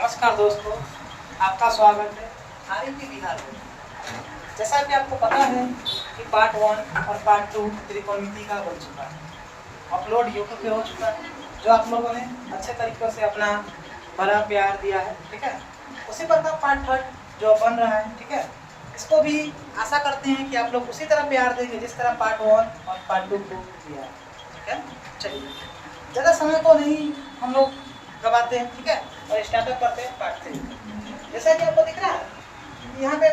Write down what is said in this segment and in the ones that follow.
नमस्कार दोस्तों, आपका स्वागत है आर की बिहार में। जैसा कि आपको पता है कि पार्ट 1 और पार्ट 2 त्रिकोणमिति का बन चुका है, अपलोड यूट्यूब पे हो चुका है, जो आप लोगों ने अच्छे तरीक़ों से अपना भरा प्यार दिया है। ठीक है, उसी प्रकार पार्ट 3 जो बन रहा है, ठीक है, इसको भी आशा करते हैं कि आप लोग उसी तरह प्यार देंगे जिस तरह पार्ट 1 और पार्ट 2 को दिया है। ठीक है, चलिए ज़्यादा समय को नहीं हम लोग गवाते हैं, ठीक है, और स्टार्टअप करते हैं पार्ट 3। जैसा कि आपको दिख रहा है यहाँ पे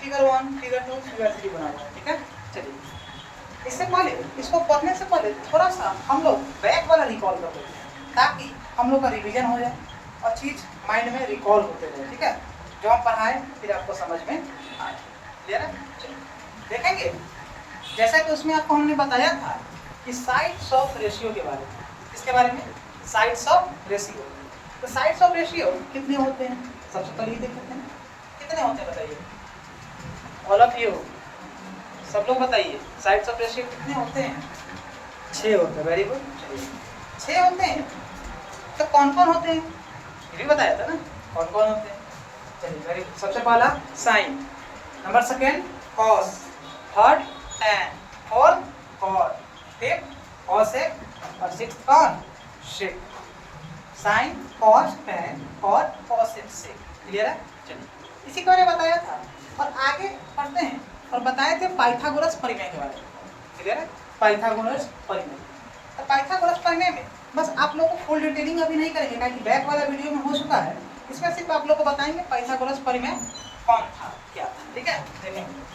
फिगर 1, फिगर 2, फिगर 3 बना हुआ है। ठीक है, चलिए इससे पहले, इसको पढ़ने से पहले थोड़ा सा हम लोग बैक वाला रिकॉल कर लेते हैं ताकि हम लोग का रिवीजन हो जाए और चीज़ माइंड में रिकॉल होते रहे। ठीक है, जो हम पढ़ाएं फिर आपको समझ में आए। क्लियर है? चलिए देखेंगे, जैसा कि उसमें आपको हमने बताया था कि साइड्स ऑफ रेशियो के बारे में। किसके बारे में? Sides of ratio. तो साइड्स ऑफ रेशियो कितने होते हैं? सबसे पहले देख लेते हैं कितने होते हैं, बताइए ऑल ऑफ यू, सब लोग बताइए साइड्स ऑफ रेशियो कितने होते हैं? 6 होते हैं। वेरी गुड, चलिए 6 होते हैं। तो कौन कौन होते हैं ये भी बताया था ना, कौन कौन होते हैं। चलिए वेरी गुड, सबसे पहला sine, number second cos, third tan, fourth cot, fifth cosec और सिक्स्थ कौन? Sec. Sine, cos, tan, cot, cosec, sec. Clear है? चलिए इसी के बारे में बताया था और आगे पढ़ते हैं और बताए थे पाइथागोरस परिमेय के बारे में। क्लियर है? पाइथागोरस परिमेय। तो पाइथागोरस परिमेय में बस आप लोगों को फुल डिटेलिंग अभी नहीं करेंगे क्योंकि बैक वाला वीडियो में हो चुका है। इसमें सिर्फ आप लोग को बताएंगे पाइथागोरस परिमेय कौन था, क्या था। ठीक है, देखेंगे।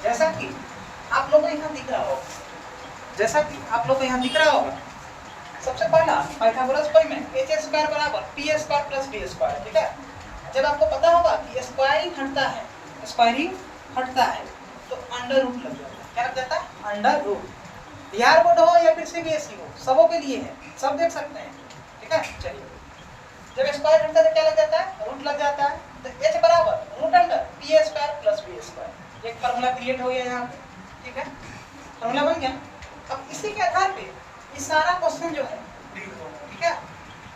जैसा कि आप लोगों को यहाँ दिख रहा होगा, जैसा कि आप लोग को यहाँ दिख रहा होगा, सबसे पहला पाइथागोरस परिमेय h स्क्वायर बराबर p square plus b square. ठीक है, जब आपको पता होगा कि स्क्वायरिंग हटता है, स्क्वायरिंग हटता है तो अंडर रूट लग जाता है। क्या लग जाता है? Under root. बिहार बोर्ड हो या फिर सीबीएसई हो, सबों के लिए है, सब देख सकते हैं। ठीक है, चलिए जब स्क्वायर हटता है तो क्या लग जाता है? रूट लग जाता है। तो h बराबर root under p square plus b square, एक फार्मूला क्रिएट हो गया यहाँ पे। ठीक है, फार्मूला बन गया। अब इसी के आधार पे ये सारा क्वेश्चन जो है डील होगा। ठीक है,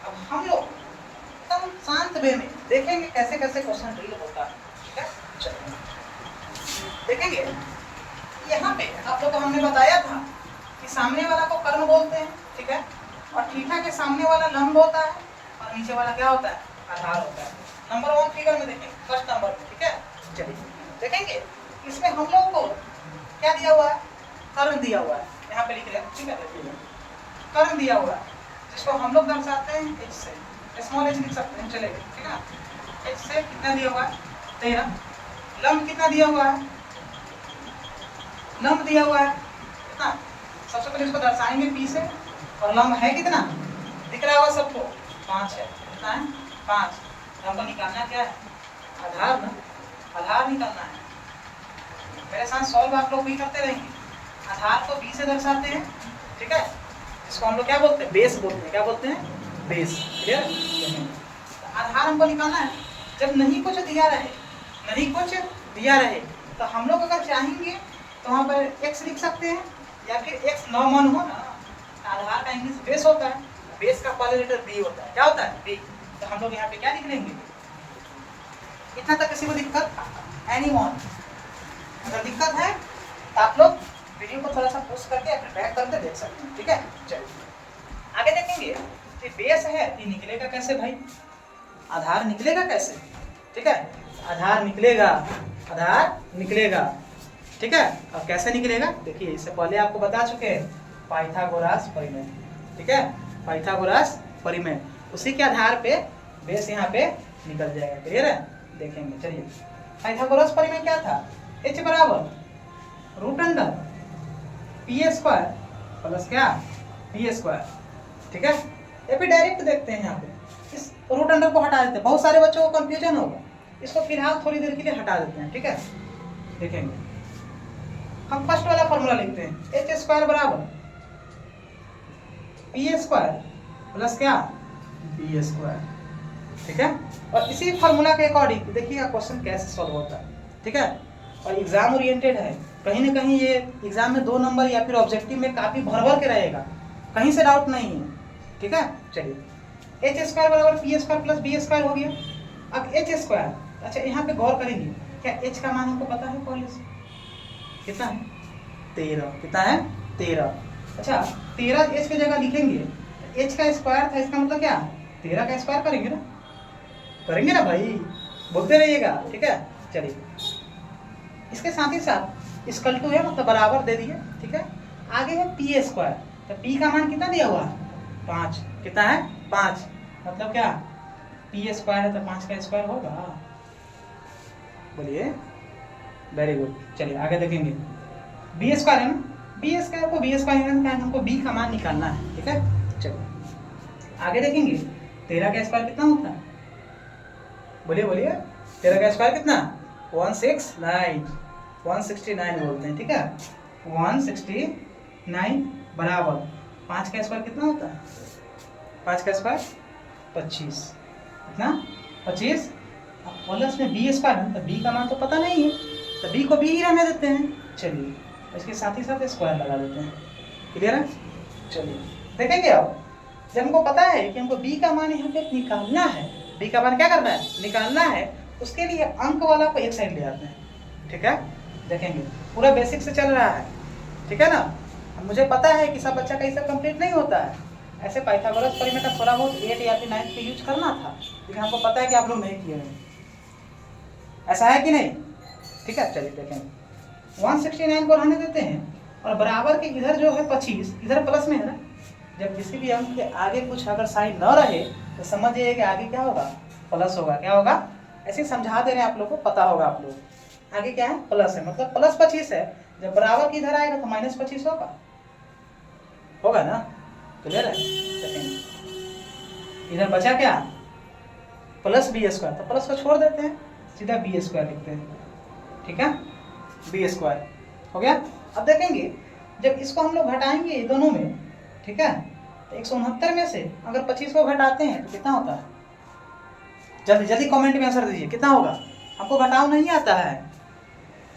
अब हम लोग एकदम शांत वे में देखेंगे कैसे कैसे क्वेश्चन डील होता है। ठीक है, चलिए देखेंगे। यहाँ पे आप लोग को हमने बताया था कि सामने वाला को कर्ण बोलते हैं। ठीक है, और थीटा के सामने वाला लंब होता है और नीचे वाला क्या होता है? आधार होता है। नंबर 1 फिगर में देखेंगे, फर्स्ट नंबर में। ठीक है, चलिए देखेंगे इसमें हम लोग को क्या दिया हुआ है? कर्ण दिया हुआ है, यहाँ पे लिख रहे हैं। ठीक है, देखिए कर्ण दिया हुआ है जिसको हम लोग दर्शाते हैं h से, स्मॉल h लिख सकते हैं, चलेगा। ठीक है, h से कितना दिया हुआ है? 13। लंब कितना दिया हुआ है? लंब दिया हुआ है कितना? सबसे पहले इसको दर्शाएंगे p से, और लंब है कितना? दिख रहा होगा सबको, 5 है। कितना है? 5। लंब को निकालना क्या है? आधार ना, आधार निकालना है। मेरे साथ सॉल्व आप लोग भी करते रहेंगे। आधार को b से दर्शाते हैं। ठीक है, इसको हम लोग क्या बोलते हैं? बेस बोलते हैं। क्या बोलते हैं? बेस। क्लियर? आधार हमको निकालना है। जब नहीं कुछ दिया रहे, नहीं कुछ दिया रहे तो हम लोग अगर चाहेंगे तो वहाँ पर x लिख सकते हैं या फिर x नॉर्मल हो ना, आधार का इंग्लिश बेस होता है, बेस का पहले लेटर b होता है। क्या होता है? b। तो हम लोग यहाँ पे क्या लिख लेंगे? इतना तक किसी को दिक्कत? एनीवन? अगर दिक्कत है तो आप लोग वीडियो को थोड़ा सा पोस्ट करके या फिर बैक करके देख सकते हैं। ठीक है, चलिए आगे देखेंगे कि बेस है ये निकलेगा कैसे भाई? आधार निकलेगा कैसे? ठीक है, आधार निकलेगा, आधार निकलेगा। ठीक है, और कैसे निकलेगा? देखिए इससे पहले आपको बता चुके हैं पाइथागोरस परिमेय। ठीक है, पाइथागोरस परिमेय, उसी के आधार पे बेस यहाँ पे निकल जाएगा। क्लियर है? देखेंगे, चलिए पाइथागोरस परिमेय क्या था? h बराबर root under p square plus क्या? B square. ठीक है, ये भी डायरेक्ट देखते हैं। यहाँ पे इस रूट अंडर को हटा देते हैं, बहुत सारे बच्चों को कंफ्यूजन होगा, इसको फिलहाल थोड़ी देर के लिए हटा देते हैं। ठीक है, देखेंगे हम फर्स्ट वाला फॉर्मूला लिखते हैं, एच स्क्वायर बराबर पी स्क्वायर प्लस क्या बी स्क्वायर, ठीक है। और इसी फार्मूला के अकॉर्डिंग देखिएगा क्वेश्चन कैसे सॉल्व होता है, ठीक है। और एग्जाम ओरिएंटेड है, कहीं ना कहीं ये एग्जाम में 2 नंबर या फिर ऑब्जेक्टिव में काफ़ी भर के रहेगा, कहीं से डाउट नहीं है, ठीक है। चलिए एच स्क्वायर बराबर P square plus B square हो गया। अब एच स्क्वायर, अच्छा यहाँ पे गौर करेंगे, क्या एच का मान हमको पता है पहले से, कितना है 13, कितना है 13। अच्छा 13 एच की जगह लिखेंगे, एच का स्क्वायर था, इसका मतलब क्या 13 का स्क्वायर करेंगे ना भाई, बोलते रहिएगा, ठीक है। चलिए इसके साथ ही साथ इसकल टू है मतलब बराबर दे दिए, ठीक है। आगे है पी स्क्वायर, तो पी का मान कितना दिया हुआ 5, कितना है 5, मतलब क्या पी स्क्वायर है तो 5 का स्क्वायर होगा, बोलिए वेरी गुड। चलिए आगे देखेंगे, बी स्क्वायर है ना, बी स्क्वायर को बी स्क्वायर हमको बी का मान निकालना है, ठीक है। चलिए आगे देखेंगे 13 का स्क्वायर कितना होता है, बोलिए 13 का स्क्वायर कितना 169 बोलते हैं, ठीक है। 169 बराबर 5 का स्क्वायर कितना होता है, 5 का स्क्वायर 25, कितना 25। अब प्लस में बी स्क्वायर है तो बी का मान तो पता नहीं है, तो बी को बी ही रहने देते हैं। चलिए इसके साथ ही साथ स्क्वायर लगा देते हैं, क्लियर है। चलिए देखेंगे अब जब हमको पता है कि हमको बी का मान यहाँ पे निकालना है, बी का मान क्या करना है निकालना है, उसके लिए अंक वाला को एक साइड ले आते हैं, ठीक है। देखेंगे पूरा बेसिक से चल रहा है, ठीक है ना। मुझे पता है कि सब बच्चा का सब कंप्लीट नहीं होता है, ऐसे पाइथागोरस परिमेय का थोड़ा बहुत 8 या फिर 9 पे यूज करना था, लेकिन हमको पता है कि आप लोग नहीं किए हैं, ऐसा है कि नहीं, ठीक है। चलिए देखेंगे 169 को रहने देते हैं, और बराबर के इधर जो है 25, इधर प्लस में है ना, जब किसी भी अंक के आगे कुछ अगर साइन न रहे तो समझ जाइए कि आगे क्या होगा प्लस होगा, क्या होगा ऐसे समझा दे रहे हैं, आप लोग को पता होगा, आप लोग आगे क्या है प्लस है, मतलब प्लस 25 है, जब बराबर की इधर आएगा तो माइनस 25 होगा ना, क्लियर है। इधर बचा क्या प्लस बी स्क्वायर, तो प्लस को छोड़ देते हैं, सीधा बी स्क्वायर लिखते हैं, ठीक है। बी स्क्वायर हो गया। अब देखेंगे जब इसको हम लोग घटाएंगे दोनों में, ठीक है, तो 169 में से अगर 25 को घटाते हैं तो कितना होता है, जल्दी जल्दी कमेंट में आंसर दीजिए, कितना होगा। हमको घटाव नहीं आता है,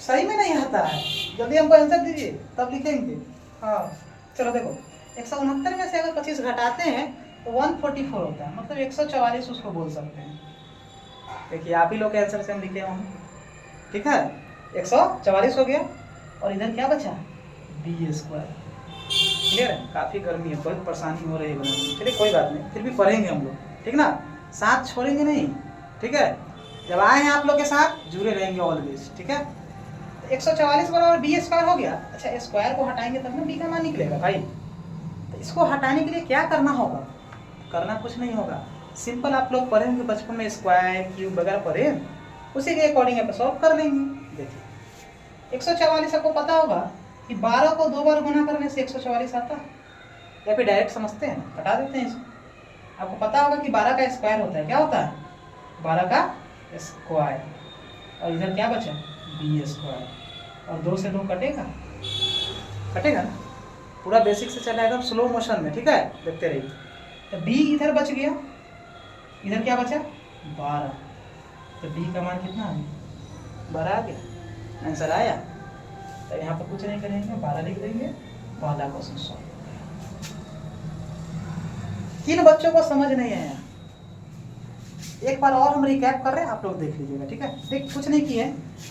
सही में नहीं आता है, जल्दी हमको आंसर दीजिए तब लिखेंगे। हाँ चलो देखो 169 में से अगर 25 घटाते हैं तो 144 होता है, मतलब 144 उसको बोल सकते हैं। देखिए आप ही लोग के आंसर से हम लिखे होंगे, ठीक है। 144 हो गया, और इधर क्या बचा बी स्क्वायर, क्लियर है। काफ़ी गर्मी है, बहुत परेशानी हो रही है बनाने में, चलिए कोई बात नहीं, फिर भी पढ़ेंगे हम लोग, ठीक ना, साथ छोड़ेंगे नहीं, ठीक है। जब आए हैं आप लोग के साथ जुड़े रहेंगे ऑलवेज, ठीक है। 144 बराबर बी स्क्वायर हो गया। अच्छा स्क्वायर को हटाएंगे तब ना बी का मान निकलेगा भाई, तो इसको हटाने के लिए क्या करना होगा, करना कुछ नहीं होगा, सिंपल आप लोग पढ़ेंगे बचपन में स्क्वायर क्यूब वगैरह पढ़े, उसी के अकॉर्डिंग आप सॉल्व कर लेंगे। देखिए 144 आपको पता होगा कि 12 को 2 बार गुना करने से 144 आता है, या फिर डायरेक्ट समझते हैं हटा देते हैं इसको। आपको पता होगा कि 12 का स्क्वायर होता है, क्या होता है 12 का स्क्वायर, और इधर क्या बचा बी स्क्वायर, और 2 से 2 कटेगा ना, पूरा बेसिक से चला एकदम स्लो मोशन में, ठीक है, देखते रहिए। तो बी इधर बच गया, इधर क्या बचा 12, तो बी का मान कितना आ गया 12 आ गया, आंसर आया। तो यहाँ पर कुछ नहीं करेंगे, 12 लिख देंगे, पहला क्वेश्चन सॉल्व। 3 बच्चों को समझ नहीं आया, एक बार और हम रिकैप कर रहे हैं, आप लोग देख लीजिएगा, ठीक है। देख कुछ नहीं किए,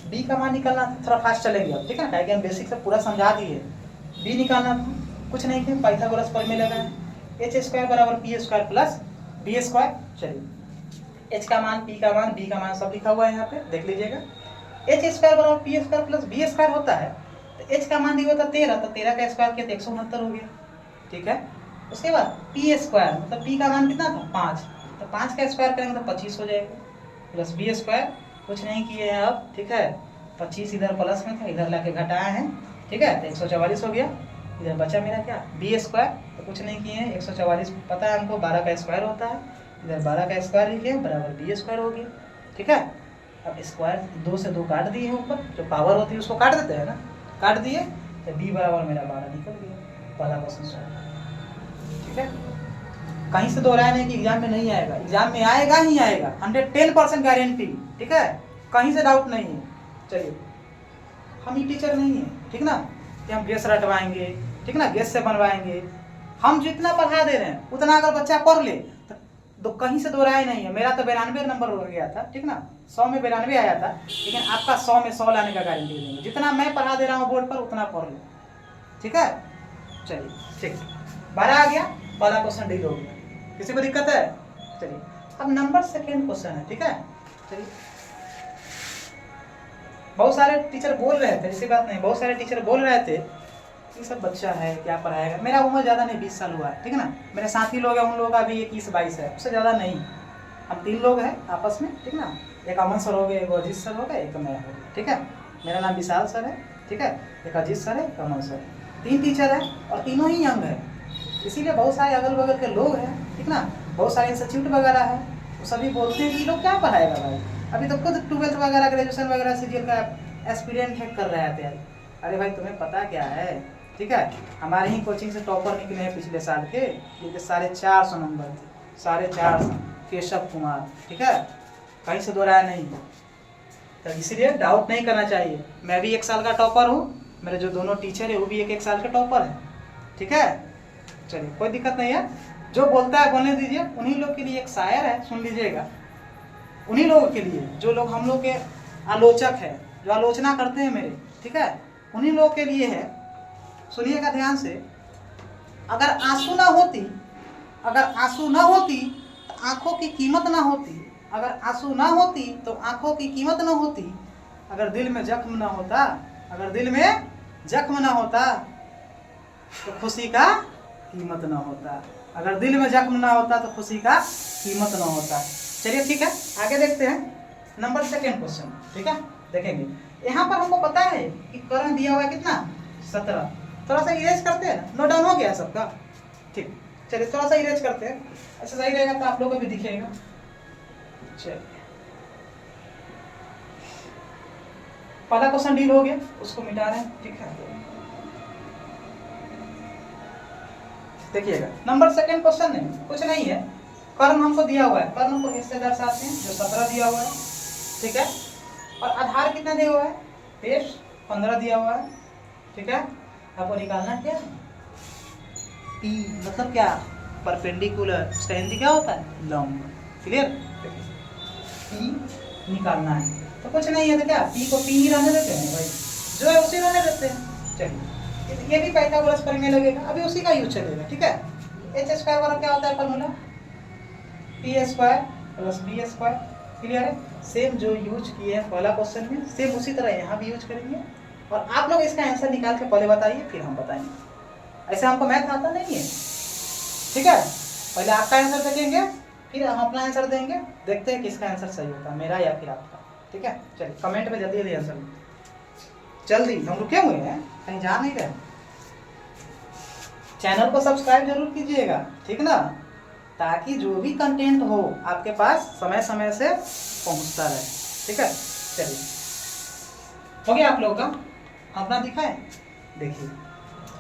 बी का मान निकालना, थोड़ा फास्ट चलेंगे अब, ठीक है ना, हम बेसिक से पूरा समझा दिए। बी निकालना कुछ नहीं किए, पाइथागोरस प्रमेय लगाए, एच स्क्वायर बराबर P square plus B square. चलिए एच का मान, पी का मान, बी का मान सब लिखा हुआ है यहाँ पे, देख लीजिएगा। एच स्क्वायर बराबर P square plus B square होता है, तो एच का मान दिया होता 13, तो 13 का स्क्वायर किया तो 169 हो गया, ठीक है। उसके बाद पी स्क्वायर मतलब पी का मान कितना था 5, तो 5 का स्क्वायर करेंगे तो 25 हो जाएगा, प्लस बी स्क्वायर कुछ नहीं किए हैं अब, ठीक है। 25 इधर प्लस में था, इधर लाके घटाया है, ठीक है, तो 144 हो गया। इधर बचा मेरा क्या बी स्क्वायर, तो कुछ नहीं किए हैं, 144 पता है हमको 12 का स्क्वायर होता है, इधर 12 का स्क्वायर लिखे बराबर बी स्क्वायर हो गया, ठीक है। अब स्क्वायर 2 से 2 काट दिए हैं, ऊपर जो पावर होती है उसको काट देते हैं ना, काट दिए, तो बी बराबर मेरा 12 निकल गया, पहला क्वेश्चन सॉल्व। ठीक है, कहीं से दोहराया नहीं कि एग्जाम में नहीं आएगा, एग्जाम में आएगा ही आएगा, 110% गारंटी। ठीक है, कहीं से डाउट नहीं है। चलिए, हम ही टीचर नहीं है, ठीक ना, कि हम गेस रटवाएंगे, ठीक ना, गेस से बनवाएंगे। हम जितना पढ़ा दे रहे हैं उतना अगर बच्चा पढ़ ले तो कहीं से दोहराया नहीं है। मेरा तो 92 नंबर हो गया था, ठीक ना, 100 में 92 आया था, लेकिन आपका 100 में 100 लाने का गारंटी देंगे। जितना मैं पढ़ा दे रहा हूँ बोर्ड पर उतना पढ़ लो, ठीक है। चलिए, ठीक, 12 आ गया, पहला क्वेश्चन डील हो गया। किसी को दिक्कत है? चलिए, अब नंबर सेकेंड क्वेश्चन है, ठीक है। चलिए, बहुत सारे टीचर बोल रहे थे, ऐसी बात नहीं, बहुत सारे टीचर बोल रहे थे ये सब बच्चा है क्या पढ़ाएगा। मेरा उम्र ज़्यादा नहीं, 20 साल हुआ है, ठीक है ना। मेरे साथी लोग हैं, उन लोगों का भी 21-22 है, उससे ज़्यादा नहीं। हम 3 लोग हैं आपस में, ठीक ना, एक अमन सर हो गए, एक अजीत सर हो गए, एक मैं हो गया, ठीक है। मेरा नाम विशाल सर है, ठीक है, एक अजीत सर है, एक अमन सर है। 3 टीचर हैं और तीनों ही यंग है, इसीलिए बहुत सारे अगल बगल के लोग हैं, ठीक ना, बहुत सारे इंस्टीट्यूट वगैरह है, वो सभी बोलते हैं कि ये लोग क्या पढ़ाएगा भाई। अभी तो खुद 12th वगैरह, ग्रेजुएशन वगैरह सीजीएल का एस्पिरेंट है कर रहे थे। अरे भाई, तुम्हें पता क्या है, ठीक है, हमारे ही कोचिंग से टॉपर निकले हैं पिछले साल के, जिनके 450 नंबर थे, 450, केशव कुमार, ठीक है, कहीं से दोहराया नहीं। तो इसलिए डाउट नहीं करना चाहिए। मैं भी 1 साल का टॉपर हूँ, मेरे जो दोनों टीचर है वो भी 1-1 साल के टॉपर हैं, ठीक है। चलिए, कोई दिक्कत नहीं है, जो बोलता है बोलने दीजिए। उन्हीं लोग के लिए एक शायर है, सुन लीजिएगा, उन्हीं लोगों के लिए जो लोग हम लोग के आलोचक है, जो आलोचना करते हैं मेरे, ठीक है, उन्हीं लोगों के लिए है। सुनिएगा ध्यान से। अगर आंसू ना होती, अगर आंसू ना होती तो आंखों की कीमत ना होती, अगर आंसू ना होती तो आंखों की कीमत ना होती, अगर दिल में जख्म ना होता, अगर दिल में जख्म ना होता तो खुशी का कीमत ना होता, अगर दिल में जख्म ना होता तो खुशी का कीमत ना होता। चलिए, ठीक है, आगे देखते हैं नंबर सेकेंड क्वेश्चन, ठीक है। देखेंगे यहाँ पर हमको पता है कि करण दिया हुआ है कितना, 17। थोड़ा सा इरेज करते हैं, नोट डाउन हो गया सबका, ठीक। चलिए, थोड़ा सा इरेज करते हैं, ऐसा सही रहेगा तो आप लोगों को भी दिखेगा। चलिए, पहला क्वेश्चन डील हो गया, उसको मिटा रहे हैं, ठीक है। देखिएगा, नंबर सेकेंड क्वेश्चन नहीं, कुछ नहीं है, कर्म हमको दिया हुआ है, कर्म हमको इससे दर्शाते हैं, जो 17 दिया हुआ है, ठीक है। और आधार कितना दिया हुआ है, पेश 15 दिया हुआ है, ठीक है। आपको निकालना क्या है, P मतलब क्या, परपेंडिकुलर, उसका हिंदी क्या होता है, लंब, क्लियर। P निकालना है, तो कुछ नहीं है तो क्या, P को P ही रहने देते हैं भाई, जो है उसी रहने देते हैं। चलिए, ये भी पाइथागोरस प्रमेय लगेगा, अभी उसी का यूज चलेगा, ठीक है। h स्क्वायर वाला क्या होता है formula, p square plus b square, clear है। सेम जो यूज किए हैं पहला क्वेश्चन में, सेम उसी तरह यहाँ भी यूज करेंगे। और आप लोग इसका आंसर निकाल के पहले बताइए, फिर हम बताएंगे। ऐसे हमको मैथ आता नहीं है, ठीक है। पहले आपका आंसर देखेंगे, फिर हम अपना आंसर देंगे, देखते हैं किसका आंसर सही होता है, मेरा या फिर आपका, ठीक है। चलिए, कमेंट में जल्दी जल्दी आंसर, जल्दी, हम रुके हुए हैं, कहीं जा नहीं रहे। चैनल को सब्सक्राइब जरूर कीजिएगा, ठीक ना, ताकि जो भी कंटेंट हो आपके पास समय समय से पहुंचता रहे, ठीक है। चलिए, हो गया आप लोगों का, अपना दिखाएं, देखिए,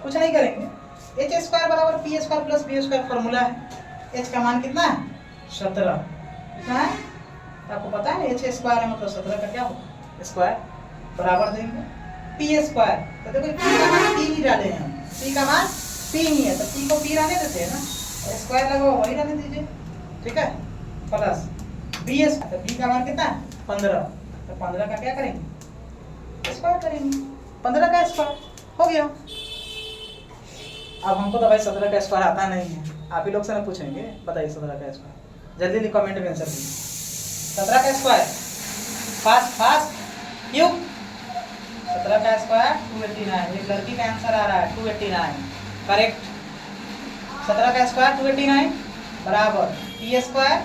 कुछ नहीं करेंगे। h स्क्वायर बराबर p square plus b square formula है। h का मान कितना है, 17, कितना है तो आपको पता है h स्क्वायर है, मतलब 17 का क्या होगा, स्क्वायर बराबर देंगे p स्क्वायर, तो देखो p का मान p ही डाले हैं, p का मान p ही है, तो p को p रहने देते हैं ना, स्क्वायर लगा हुआ वही रहने दीजिए, ठीक है, प्लस b स्क्वायर, तो b का मान कितना है, 15, तो 15 का क्या करेंगे, स्क्वायर करेंगे, 15 का स्क्वायर हो गया। अब हमको तो भाई 17 का स्क्वायर आता नहीं है, आप ही लोग से ना पूछेंगे, बताइए 17 का स्क्वायर, जल्दी जल्दी कमेंट में आंसर दीजिए। 17 का स्क्वायर, फास्ट फास्ट, क्यों, 17 का स्क्वायर 289, एक लड़की का आंसर आ रहा है 289, करेक्ट। 17 का स्क्वायर 289 बराबर p स्क्वायर।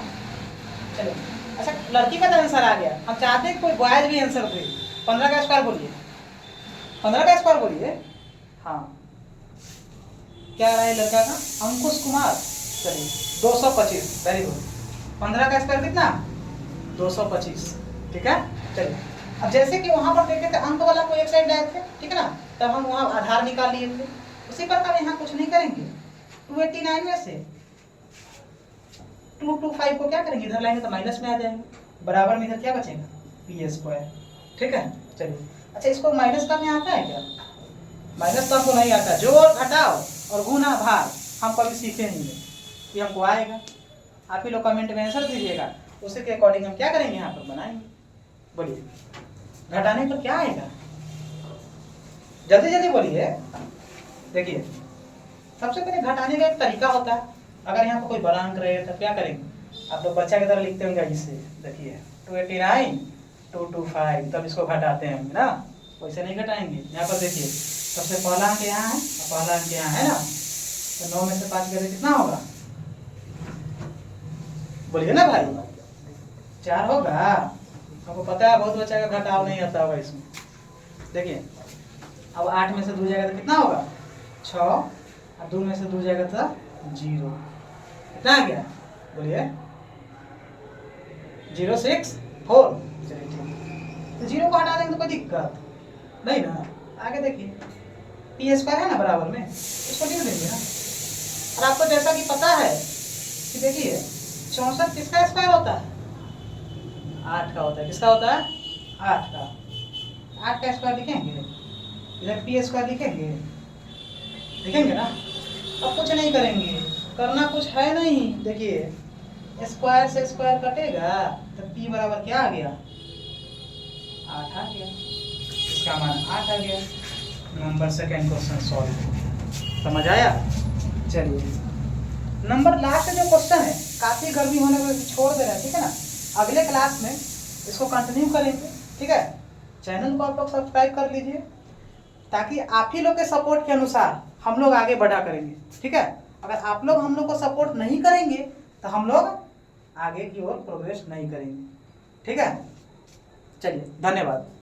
चलो, अच्छा, लड़की का तो आंसर आ गया, हम चाहते हैं कोई बॉयज भी आंसर दे। 15 का स्क्वायर बोलिए, 15 का स्क्वायर बोलिए, हाँ, क्या है लड़का का, अंकुश कुमार। चलिए, 225, वेरी गुड। 15 का स्क्वायर कितना, 225, ठीक है। चलिए, अब जैसे कि वहां पर देखे थे अंक वाला को एक साइड लाए थे, ठीक है ना, तब हम वहां आधार निकाल लिए थे, उसी प्रकार यहाँ कुछ नहीं करेंगे, 289 में से 225 को क्या करेंगे, इधर लाएंगे तो माइनस में आ जाएंगे, बराबर में इधर क्या बचेगा, पी स्क्वायर। ठीक है, चलिए। अच्छा, इसको माइनस करने आता है क्या? माइनस तो हमको नहीं आता, जोड़ घटाओ और गुना भाग हम कभी सीखे नहीं है, ये हमको आएगा। आप ही लोग कमेंट में आंसर दीजिएगा, उसी के अकॉर्डिंग हम क्या करेंगे, यहाँ पर बनाएंगे। बोलिए, घटाने पर क्या आएगा, जल्दी जल्दी बोलिए। देखिए, सबसे पहले घटाने का एक तरीका होता है। अगर यहाँ पर कोई बड़ा अंक रहे तो क्या करेंगे, आप लोग बच्चा की तरह लिखते होंगे जिससे, देखिए 289 225, तब इसको घटाते हैं ना, वैसे नहीं घटाएंगे। यहाँ पर देखिए, सबसे पहला अंक यहाँ है और पहला अंक यहाँ है ना, तो 9 में से 5 करें कितना होगा, बोलिए ना भाई, 4 होगा। आपको पता है बहुत बच्चा का घटाव नहीं आता होगा इसमें। देखिए, अब 8 में से 2 जाएगा तो कितना होगा, 6, और 2 में से 2 जाएगा तो 0, कितना आ गया, बोलिए 0 6 4। चलिए ठीक, तो 0 को हटा देंगे तो कोई दिक्कत नहीं ना। आगे देखिए, पी स्क्वायर है ना बराबर में, इसको लिख देंगे ना। और आपको जैसा कि पता है कि देखिए 64 किसका स्क्वायर होता है, 8 का होता है। किसका होता है, 8 का। 8 का स्क्वायर लिखेंगे, इधर पी स्क्वायर लिखेंगे, लिखेंगे ना। अब कुछ नहीं करेंगे, करना कुछ है नहीं। देखिए, स्क्वायर से स्क्वायर कटेगा तो पी बराबर क्या आ गया, 8 आ गया, इसका मान 8 आ गया। नंबर सेकेंड क्वेश्चन सॉल्व, समझ आया। चलिए, नंबर लास्ट जो क्वेश्चन है, काफी गर्मी होने की वजह से छोड़ दे रहे हैं, ठीक है ना। अगले क्लास में इसको कंटिन्यू करेंगे, ठीक है। चैनल को आप लोग सब्सक्राइब कर लीजिए, ताकि आप ही लोग के सपोर्ट के अनुसार हम लोग आगे बढ़ा करेंगे, ठीक है। अगर आप लोग हम लोग को सपोर्ट नहीं करेंगे तो हम लोग आगे की ओर प्रोग्रेस नहीं करेंगे, ठीक है। चलिए, धन्यवाद।